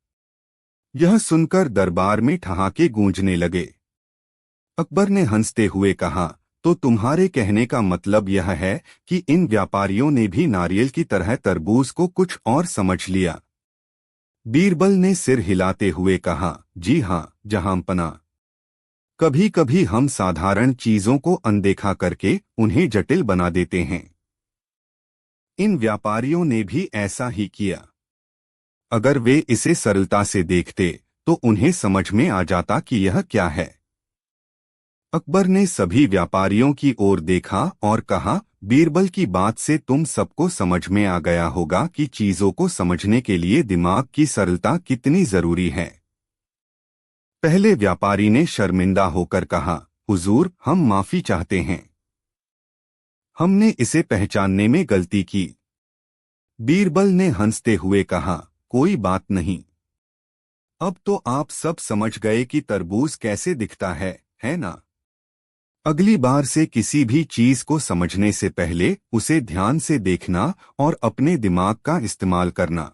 यह सुनकर दरबार में ठहाके गूंजने लगे। अकबर ने हंसते हुए कहा, तो तुम्हारे कहने का मतलब यह है कि इन व्यापारियों ने भी नारियल की तरह तरबूज को कुछ और समझ लिया? बीरबल ने सिर हिलाते हुए कहा, जी हाँ, जहांपना। कभी कभी हम साधारण चीजों को अनदेखा करके उन्हें जटिल बना देते हैं। इन व्यापारियों ने भी ऐसा ही किया। अगर वे इसे सरलता से देखते तो उन्हें समझ में आ जाता कि यह क्या है। अकबर ने सभी व्यापारियों की ओर देखा और कहा, बीरबल की बात से तुम सबको समझ में आ गया होगा कि चीजों को समझने के लिए दिमाग की सरलता कितनी जरूरी है। पहले व्यापारी ने शर्मिंदा होकर कहा, हुजूर, हम माफी चाहते हैं। हमने इसे पहचानने में गलती की। बीरबल ने हंसते हुए कहा, कोई बात नहीं। अब तो आप सब समझ गए कि तरबूज कैसे दिखता है ना? अगली बार से किसी भी चीज को समझने से पहले उसे ध्यान से देखना और अपने दिमाग का इस्तेमाल करना।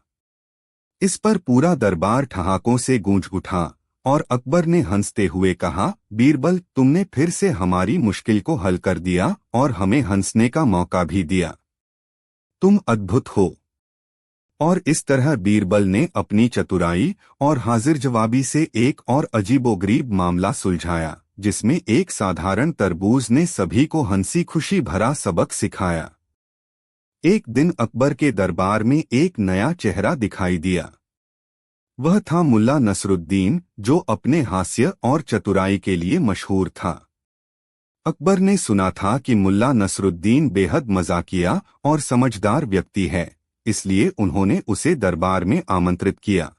इस पर पूरा दरबार ठहाकों से गूंज उठा और अकबर ने हंसते हुए कहा, बीरबल, तुमने फिर से हमारी मुश्किल को हल कर दिया और हमें हंसने का मौका भी दिया। तुम अद्भुत हो। और इस तरह बीरबल ने अपनी चतुराई और हाजिर जवाबी से एक और अजीबोगरीब मामला सुलझाया, जिसमें एक साधारण तरबूज ने सभी को हंसी खुशी भरा सबक सिखाया। एक दिन अकबर के दरबार में एक नया चेहरा दिखाई दिया। वह था मुल्ला नसरुद्दीन, जो अपने हास्य और चतुराई के लिए मशहूर था। अकबर ने सुना था कि मुल्ला नसरुद्दीन बेहद मजाकिया और समझदार व्यक्ति है, इसलिए उन्होंने उसे दरबार में आमंत्रित किया।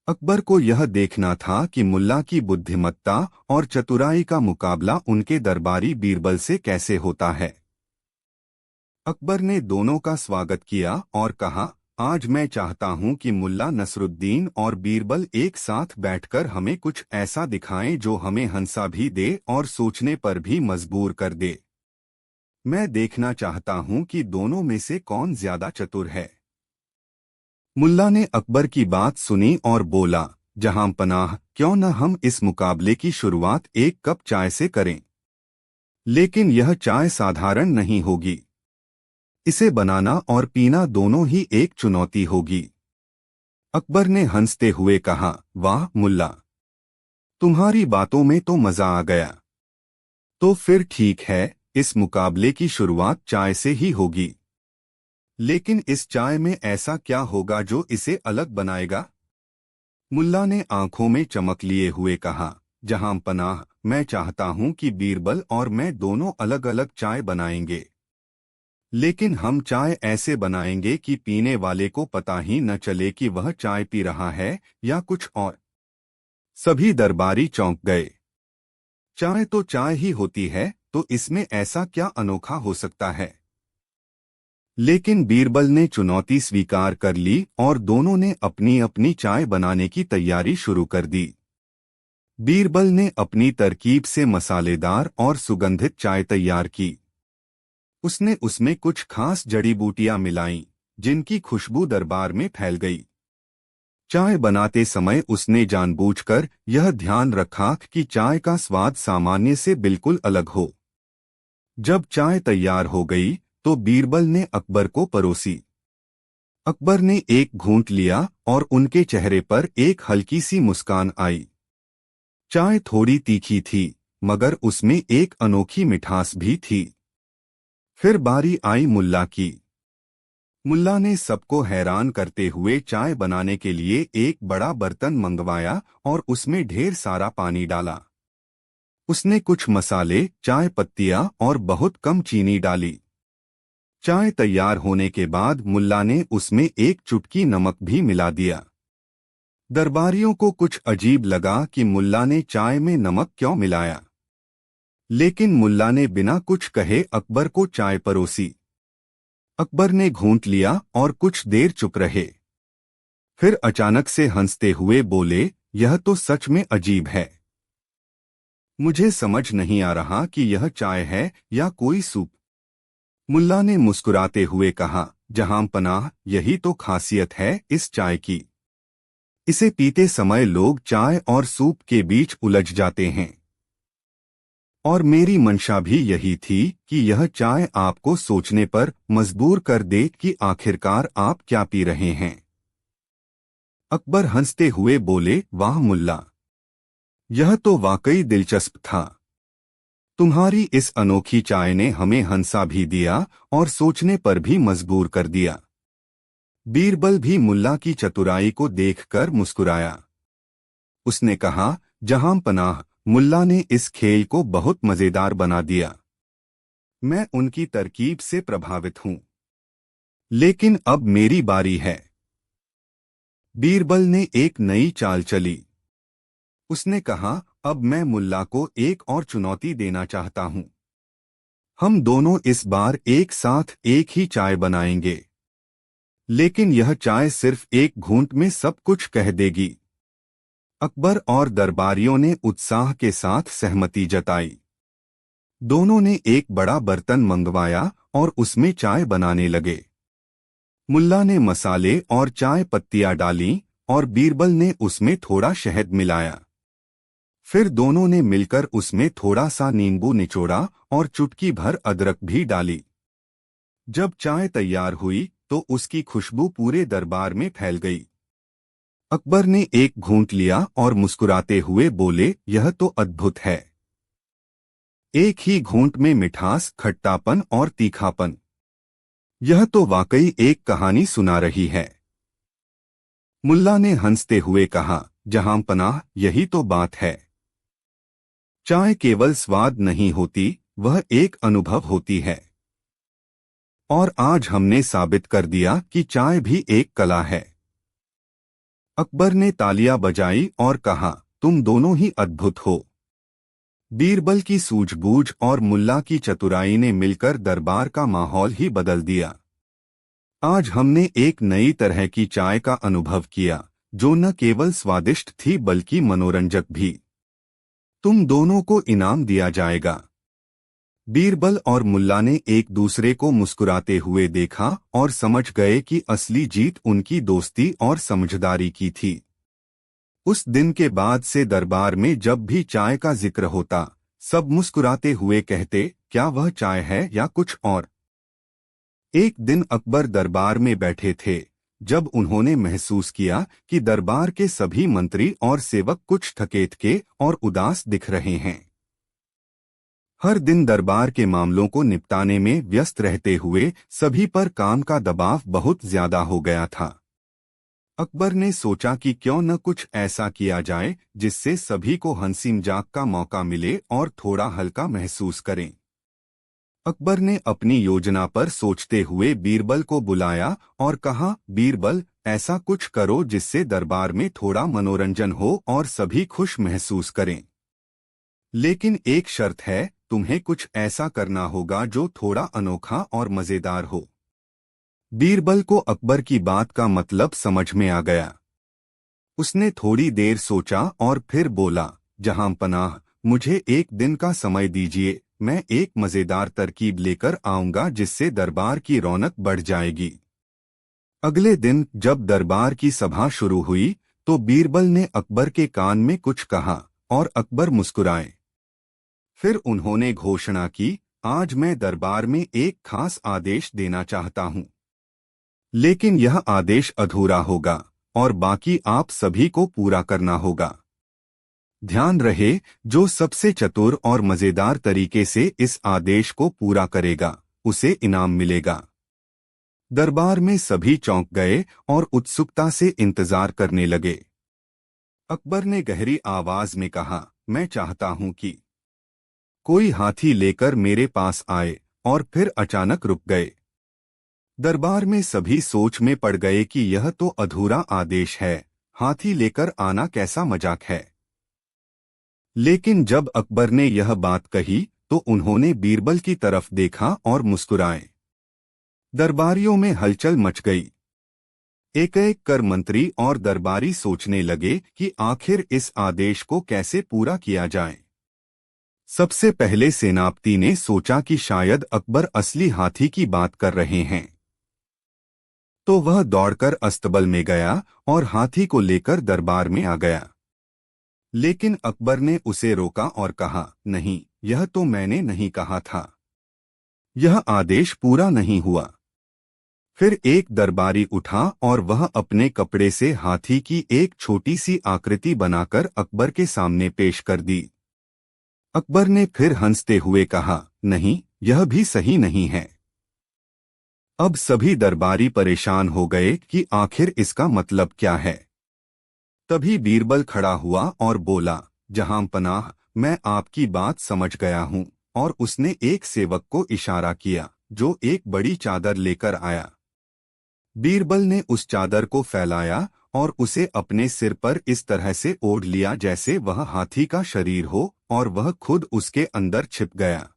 अकबर को यह देखना था कि मुल्ला की बुद्धिमत्ता और चतुराई का मुकाबला उनके दरबारी बीरबल से कैसे होता है। अकबर ने दोनों का स्वागत किया और कहा, आज मैं चाहता हूं कि मुल्ला नसरुद्दीन और बीरबल एक साथ बैठकर हमें कुछ ऐसा दिखाएं जो हमें हंसा भी दे और सोचने पर भी मजबूर कर दे। मैं देखना चाहता हूं कि दोनों में से कौन ज्यादा चतुर है। मुल्ला ने अकबर की बात सुनी और बोला, जहांपनाह, क्यों न हम इस मुकाबले की शुरुआत एक कप चाय से करें। लेकिन यह चाय साधारण नहीं होगी। इसे बनाना और पीना दोनों ही एक चुनौती होगी। अकबर ने हंसते हुए कहा, वाह मुल्ला, तुम्हारी बातों में तो मजा आ गया। तो फिर ठीक है, इस मुकाबले की शुरुआत चाय से ही होगी। लेकिन इस चाय में ऐसा क्या होगा जो इसे अलग बनाएगा? मुल्ला ने आंखों में चमक लिए हुए कहा, जहां पनाह, मैं चाहता हूं कि बीरबल और मैं दोनों अलग अलग चाय बनाएंगे। लेकिन हम चाय ऐसे बनाएंगे कि पीने वाले को पता ही न चले कि वह चाय पी रहा है या कुछ और। सभी दरबारी चौंक गए। चाय तो चाय ही होती है, तो इसमें ऐसा क्या अनोखा हो सकता है? लेकिन बीरबल ने चुनौती स्वीकार कर ली और दोनों ने अपनी अपनी चाय बनाने की तैयारी शुरू कर दी। बीरबल ने अपनी तरकीब से मसालेदार और सुगंधित चाय तैयार की। उसने उसमें कुछ खास जड़ी बूटियां मिलाईं, जिनकी खुशबू दरबार में फैल गई। चाय बनाते समय उसने जानबूझकर यह ध्यान रखा कि चाय का स्वाद सामान्य से बिल्कुल अलग हो। जब चाय तैयार हो गई तो बीरबल ने अकबर को परोसी। अकबर ने एक घूंट लिया और उनके चेहरे पर एक हल्की सी मुस्कान आई। चाय थोड़ी तीखी थी, मगर उसमें एक अनोखी मिठास भी थी। फिर बारी आई मुल्ला की। मुल्ला ने सबको हैरान करते हुए चाय बनाने के लिए एक बड़ा बर्तन मंगवाया और उसमें ढेर सारा पानी डाला। उसने कुछ मसाले, चाय पत्तियां और बहुत कम चीनी डाली। चाय तैयार होने के बाद मुल्ला ने उसमें एक चुटकी नमक भी मिला दिया। दरबारियों को कुछ अजीब लगा कि मुल्ला ने चाय में नमक क्यों मिलाया। लेकिन मुल्ला ने बिना कुछ कहे अकबर को चाय परोसी। अकबर ने घूंट लिया और कुछ देर चुप रहे। फिर अचानक से हंसते हुए बोले, यह तो सच में अजीब है। मुझे समझ नहीं आ रहा कि यह चाय है या कोई सूप। मुल्ला ने मुस्कुराते हुए कहा, जहां पनाह, यही तो खासियत है इस चाय की। इसे पीते समय लोग चाय और सूप के बीच उलझ जाते हैं। और मेरी मंशा भी यही थी कि यह चाय आपको सोचने पर मजबूर कर दे कि आखिरकार आप क्या पी रहे हैं। अकबर हंसते हुए बोले, वाह मुल्ला, यह तो वाकई दिलचस्प था। तुम्हारी इस अनोखी चाय ने हमें हंसा भी दिया और सोचने पर भी मजबूर कर दिया। बीरबल भी मुल्ला की चतुराई को देखकर मुस्कुराया। उसने कहा, जहां पनाह, मुल्ला ने इस खेल को बहुत मजेदार बना दिया। मैं उनकी तरकीब से प्रभावित हूं। लेकिन अब मेरी बारी है। बीरबल ने एक नई चाल चली। उसने कहा, अब मैं मुल्ला को एक और चुनौती देना चाहता हूं। हम दोनों इस बार एक साथ एक ही चाय बनाएंगे। लेकिन यह चाय सिर्फ एक घूंट में सब कुछ कह देगी। अकबर और दरबारियों ने उत्साह के साथ सहमति जताई। दोनों ने एक बड़ा बर्तन मंगवाया और उसमें चाय बनाने लगे। मुल्ला ने मसाले और चाय पत्तियां डालीं और बीरबल ने उसमें थोड़ा शहद मिलाया। फिर दोनों ने मिलकर उसमें थोड़ा सा नींबू निचोड़ा और चुटकी भर अदरक भी डाली। जब चाय तैयार हुई तो उसकी खुशबू पूरे दरबार में फैल गई। अकबर ने एक घूंट लिया और मुस्कुराते हुए बोले, यह तो अद्भुत है। एक ही घूंट में मिठास, खट्टापन और तीखापन। यह तो वाकई एक कहानी सुना रही है। मुल्ला ने हंसते हुए कहा, जहां पनाह, यही तो बात है। चाय केवल स्वाद नहीं होती, वह एक अनुभव होती है। और आज हमने साबित कर दिया कि चाय भी एक कला है। अकबर ने तालियां बजाई और कहा, तुम दोनों ही अद्भुत हो। बीरबल की सूझबूझ और मुल्ला की चतुराई ने मिलकर दरबार का माहौल ही बदल दिया। आज हमने एक नई तरह की चाय का अनुभव किया, जो न केवल स्वादिष्ट थी बल्कि मनोरंजक भी। तुम दोनों को इनाम दिया जाएगा। बीरबल और मुल्ला ने एक दूसरे को मुस्कुराते हुए देखा और समझ गए कि असली जीत उनकी दोस्ती और समझदारी की थी। उस दिन के बाद से दरबार में जब भी चाय का जिक्र होता, सब मुस्कुराते हुए कहते, क्या वह चाय है या कुछ और। एक दिन अकबर दरबार में बैठे थे, जब उन्होंने महसूस किया कि दरबार के सभी मंत्री और सेवक कुछ थकेत के और उदास दिख रहे हैं। हर दिन दरबार के मामलों को निपटाने में व्यस्त रहते हुए सभी पर काम का दबाव बहुत ज्यादा हो गया था। अकबर ने सोचा कि क्यों न कुछ ऐसा किया जाए जिससे सभी को हंसी मजाक का मौका मिले और थोड़ा हल्का महसूस करें। अकबर ने अपनी योजना पर सोचते हुए बीरबल को बुलाया और कहा, बीरबल, ऐसा कुछ करो जिससे दरबार में थोड़ा मनोरंजन हो और सभी खुश महसूस करें। लेकिन एक शर्त है, तुम्हें कुछ ऐसा करना होगा जो थोड़ा अनोखा और मजेदार हो। बीरबल को अकबर की बात का मतलब समझ में आ गया। उसने थोड़ी देर सोचा और फिर बोला, जहां पनाह, मुझे एक दिन का समय दीजिए, मैं एक मजेदार तरकीब लेकर आऊंगा जिससे दरबार की रौनक बढ़ जाएगी। अगले दिन जब दरबार की सभा शुरू हुई तो बीरबल ने अकबर के कान में कुछ कहा और अकबर मुस्कुराए। फिर उन्होंने घोषणा की, आज मैं दरबार में एक खास आदेश देना चाहता हूं, लेकिन यह आदेश अधूरा होगा और बाकी आप सभी को पूरा करना होगा। ध्यान रहे, जो सबसे चतुर और मजेदार तरीके से इस आदेश को पूरा करेगा उसे इनाम मिलेगा। दरबार में सभी चौंक गए और उत्सुकता से इंतजार करने लगे। अकबर ने गहरी आवाज में कहा, मैं चाहता हूं कि कोई हाथी लेकर मेरे पास आए, और फिर अचानक रुक गए। दरबार में सभी सोच में पड़ गए कि यह तो अधूरा आदेश है, हाथी लेकर आना कैसा मजाक है। लेकिन जब अकबर ने यह बात कही तो उन्होंने बीरबल की तरफ देखा और मुस्कुराए। दरबारियों में हलचल मच गई। एक एक कर मंत्री और दरबारी सोचने लगे कि आखिर इस आदेश को कैसे पूरा किया जाए। सबसे पहले सेनापति ने सोचा कि शायद अकबर असली हाथी की बात कर रहे हैं, तो वह दौड़कर अस्तबल में गया और हाथी को लेकर दरबार में आ गया। लेकिन अकबर ने उसे रोका और कहा, नहीं, यह तो मैंने नहीं कहा था, यह आदेश पूरा नहीं हुआ। फिर एक दरबारी उठा और वह अपने कपड़े से हाथी की एक छोटी सी आकृति बनाकर अकबर के सामने पेश कर दी। अकबर ने फिर हंसते हुए कहा, नहीं, यह भी सही नहीं है। अब सभी दरबारी परेशान हो गए कि आखिर इसका मतलब क्या है। तभी बीरबल खड़ा हुआ और बोला, जहां पनाह, मैं आपकी बात समझ गया हूं, और उसने एक सेवक को इशारा किया जो एक बड़ी चादर लेकर आया। बीरबल ने उस चादर को फैलाया और उसे अपने सिर पर इस तरह से ओढ़ लिया जैसे वह हाथी का शरीर हो, और वह खुद उसके अंदर छिप गया।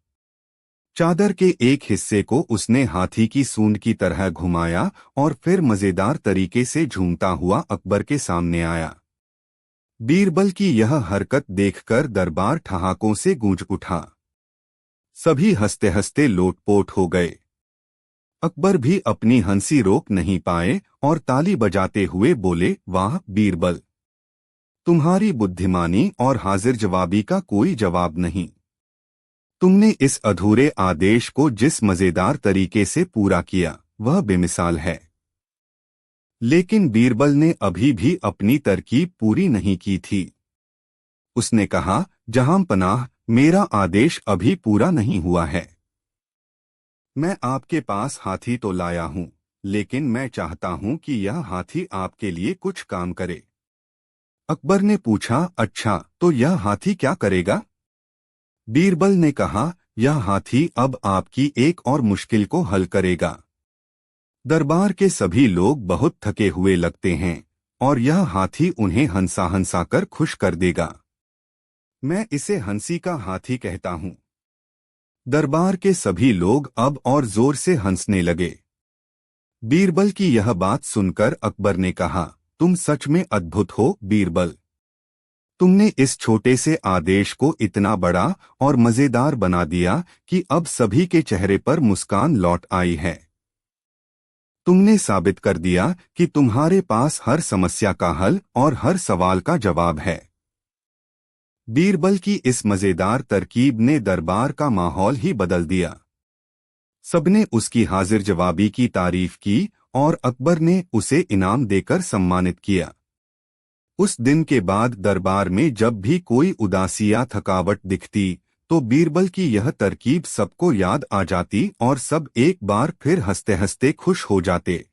चादर के एक हिस्से को उसने हाथी की सूंड की तरह घुमाया और फिर मजेदार तरीके से झूमता हुआ अकबर के सामने आया। बीरबल की यह हरकत देखकर दरबार ठहाकों से गूंज उठा। सभी हंसते हंसते लोटपोट हो गए। अकबर भी अपनी हंसी रोक नहीं पाए और ताली बजाते हुए बोले, वाह बीरबल, तुम्हारी बुद्धिमानी और हाजिर जवाबी का कोई जवाब नहीं। तुमने इस अधूरे आदेश को जिस मजेदार तरीके से पूरा किया वह बेमिसाल है। लेकिन बीरबल ने अभी भी अपनी तरकीब पूरी नहीं की थी। उसने कहा, जहां पनाह, मेरा आदेश अभी पूरा नहीं हुआ है। मैं आपके पास हाथी तो लाया हूं, लेकिन मैं चाहता हूं कि यह हाथी आपके लिए कुछ काम करे। अकबर ने पूछा, अच्छा, तो यह हाथी क्या करेगा? बीरबल ने कहा, यह हाथी अब आपकी एक और मुश्किल को हल करेगा। दरबार के सभी लोग बहुत थके हुए लगते हैं और यह हाथी उन्हें हंसा हंसा कर खुश कर देगा। मैं इसे हंसी का हाथी कहता हूं। दरबार के सभी लोग अब और जोर से हंसने लगे। बीरबल की यह बात सुनकर अकबर ने कहा, तुम सच में अद्भुत हो बीरबल। तुमने इस छोटे से आदेश को इतना बड़ा और मजेदार बना दिया कि अब सभी के चेहरे पर मुस्कान लौट आई है। तुमने साबित कर दिया कि तुम्हारे पास हर समस्या का हल और हर सवाल का जवाब है। बीरबल की इस मजेदार तरकीब ने दरबार का माहौल ही बदल दिया। सबने उसकी हाजिर जवाबी की तारीफ की और अकबर ने उसे इनाम देकर सम्मानित किया। उस दिन के बाद दरबार में जब भी कोई उदासी या थकावट दिखती तो बीरबल की यह तरकीब सबको याद आ जाती और सब एक बार फिर हंसते हंसते खुश हो जाते।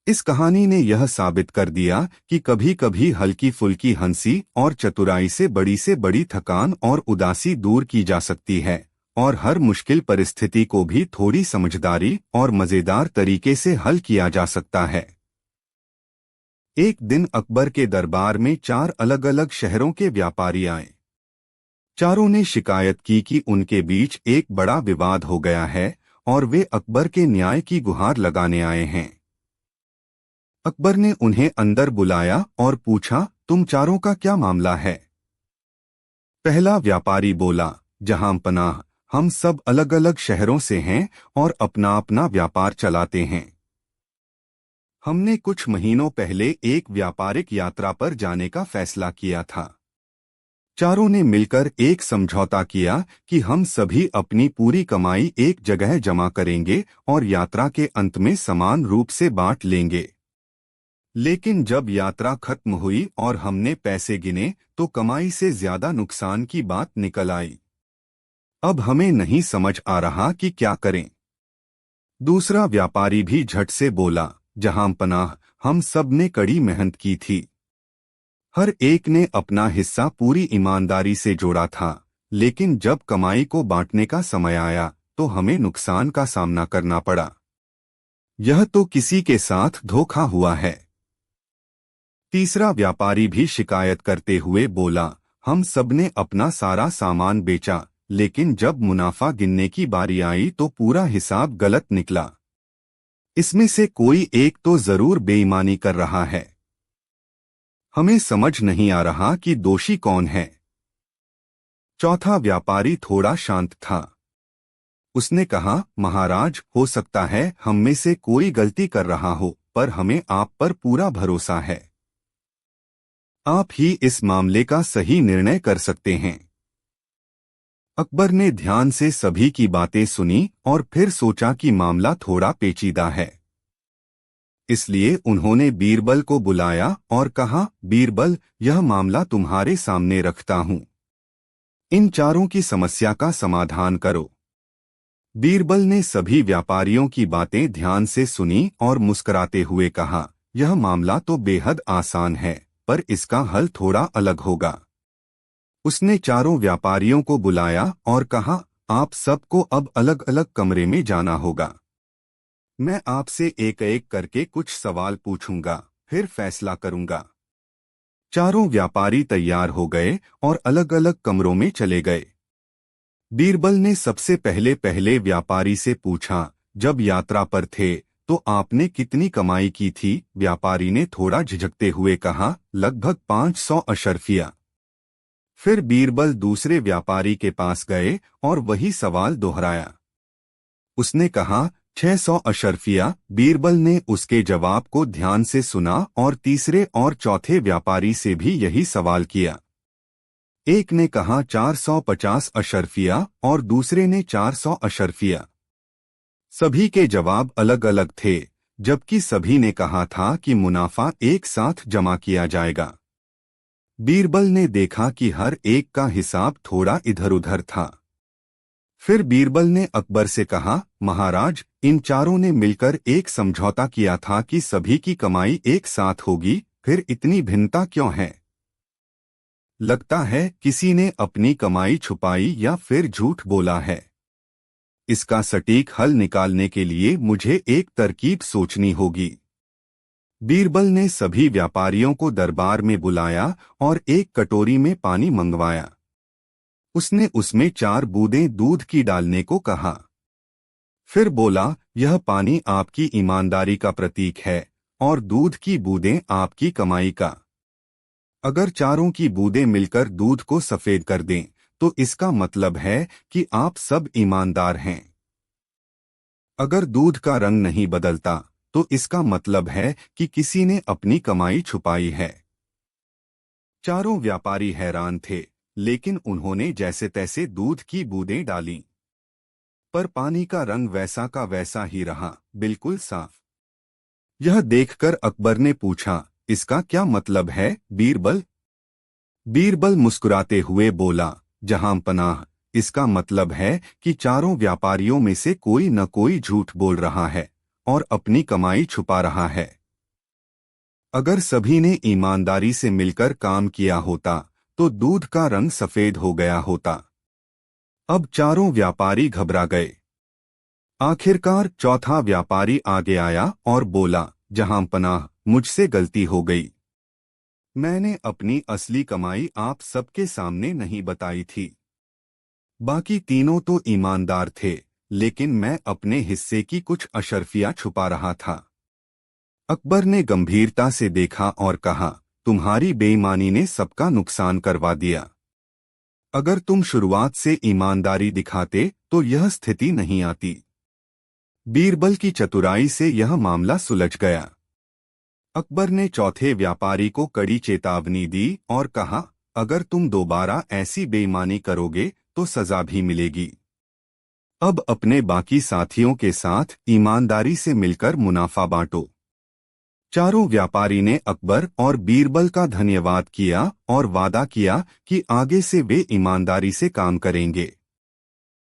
इस कहानी ने यह साबित कर दिया कि कभी कभी हल्की फुल्की हंसी और चतुराई से बड़ी थकान और उदासी दूर की जा सकती है, और हर मुश्किल परिस्थिति को भी थोड़ी समझदारी और मजेदार तरीके से हल किया जा सकता है। एक दिन अकबर के दरबार में 4 अलग अलग शहरों के व्यापारी आए। चारों ने शिकायत की कि उनके बीच एक बड़ा विवाद हो गया है और वे अकबर के न्याय की गुहार लगाने आए हैं। अकबर ने उन्हें अंदर बुलाया और पूछा, तुम चारों का क्या मामला है? पहला व्यापारी बोला, जहां पनाह, हम सब अलग अलग शहरों से हैं और अपना अपना व्यापार चलाते हैं। हमने कुछ महीनों पहले एक व्यापारिक यात्रा पर जाने का फैसला किया था। चारों ने मिलकर एक समझौता किया कि हम सभी अपनी पूरी कमाई एक जगह जमा करेंगे और यात्रा के अंत में समान रूप से बांट लेंगे। लेकिन जब यात्रा खत्म हुई और हमने पैसे गिने तो कमाई से ज्यादा नुकसान की बात निकल आई। अब हमें नहीं समझ आ रहा कि क्या करें। दूसरा व्यापारी भी झट से बोला, जहां पनाह, हम सब ने कड़ी मेहनत की थी। हर एक ने अपना हिस्सा पूरी ईमानदारी से जोड़ा था, लेकिन जब कमाई को बांटने का समय आया तो हमें नुकसान का सामना करना पड़ा। यह तो किसी के साथ धोखा हुआ है। तीसरा व्यापारी भी शिकायत करते हुए बोला, हम सबने अपना सारा सामान बेचा, लेकिन जब मुनाफा गिनने की बारी आई तो पूरा हिसाब गलत निकला। इसमें से कोई एक तो जरूर बेईमानी कर रहा है। हमें समझ नहीं आ रहा कि दोषी कौन है। चौथा व्यापारी थोड़ा शांत था। उसने कहा, महाराज, हो सकता है हम में से कोई गलती कर रहा हो, पर हमें आप पर पूरा भरोसा है। आप ही इस मामले का सही निर्णय कर सकते हैं। अकबर ने ध्यान से सभी की बातें सुनी और फिर सोचा कि मामला थोड़ा पेचीदा है। इसलिए उन्होंने बीरबल को बुलाया और कहा, बीरबल, यह मामला तुम्हारे सामने रखता हूं। इन चारों की समस्या का समाधान करो। बीरबल ने सभी व्यापारियों की बातें ध्यान से सुनी और मुस्कुराते हुए कहा, यह मामला तो बेहद आसान है, पर इसका हल थोड़ा अलग होगा। उसने चारों व्यापारियों को बुलाया और कहा, आप सबको अब अलग अलग कमरे में जाना होगा। मैं आपसे एक एक करके कुछ सवाल पूछूंगा, फिर फैसला करूंगा। चारों व्यापारी तैयार हो गए और अलग अलग कमरों में चले गए। बीरबल ने सबसे पहले व्यापारी से पूछा, जब यात्रा पर थे तो आपने कितनी कमाई की थी? व्यापारी ने थोड़ा झिझकते हुए कहा, लगभग 500 अशर्फिया। फिर बीरबल दूसरे व्यापारी के पास गए और वही सवाल दोहराया। उसने कहा, 600 अशर्फिया। बीरबल ने उसके जवाब को ध्यान से सुना और तीसरे और चौथे व्यापारी से भी यही सवाल किया। एक ने कहा 450 अशर्फिया और दूसरे ने 400 अशर्फिया। सभी के जवाब अलग अलग थे, जबकि सभी ने कहा था कि मुनाफा एक साथ जमा किया जाएगा। बीरबल ने देखा कि हर एक का हिसाब थोड़ा इधर उधर था। फिर बीरबल ने अकबर से कहा, महाराज, इन चारों ने मिलकर एक समझौता किया था कि सभी की कमाई एक साथ होगी, फिर इतनी भिन्नता क्यों है? लगता है किसी ने अपनी कमाई छुपाई या फिर झूठ बोला है। इसका सटीक हल निकालने के लिए मुझे एक तरकीब सोचनी होगी। बीरबल ने सभी व्यापारियों को दरबार में बुलाया और एक कटोरी में पानी मंगवाया। उसने उसमें 4 बूंदें दूध की डालने को कहा। फिर बोला, यह पानी आपकी ईमानदारी का प्रतीक है और दूध की बूंदें आपकी कमाई का। अगर चारों की बूंदें मिलकर दूध को सफेद कर दें तो इसका मतलब है कि आप सब ईमानदार हैं। अगर दूध का रंग नहीं बदलता तो इसका मतलब है कि किसी ने अपनी कमाई छुपाई है। चारों व्यापारी हैरान थे, लेकिन उन्होंने जैसे तैसे दूध की बूंदें डालीं, पर पानी का रंग वैसा का वैसा ही रहा, बिल्कुल साफ। यह देखकर अकबर ने पूछा, इसका क्या मतलब है बीरबल? बीरबल मुस्कुराते हुए बोला, जहां पनाह, इसका मतलब है कि चारों व्यापारियों में से कोई न कोई झूठ बोल रहा है और अपनी कमाई छुपा रहा है। अगर सभी ने ईमानदारी से मिलकर काम किया होता तो दूध का रंग सफेद हो गया होता। अब चारों व्यापारी घबरा गए। आखिरकार चौथा व्यापारी आगे आया और बोला, जहां पनाह, मुझसे गलती हो गई। मैंने अपनी असली कमाई आप सबके सामने नहीं बताई थी। बाकी तीनों तो ईमानदार थे, लेकिन मैं अपने हिस्से की कुछ अशर्फियां छुपा रहा था। अकबर ने गंभीरता से देखा और कहा, तुम्हारी बेईमानी ने सबका नुकसान करवा दिया। अगर तुम शुरुआत से ईमानदारी दिखाते तो यह स्थिति नहीं आती। बीरबल की चतुराई से यह मामला सुलझ गया। अकबर ने चौथे व्यापारी को कड़ी चेतावनी दी और कहा, अगर तुम दोबारा ऐसी बेईमानी करोगे तो सजा भी मिलेगी। अब अपने बाकी साथियों के साथ ईमानदारी से मिलकर मुनाफा बांटो। चारों व्यापारी ने अकबर और बीरबल का धन्यवाद किया और वादा किया कि आगे से वे ईमानदारी से काम करेंगे।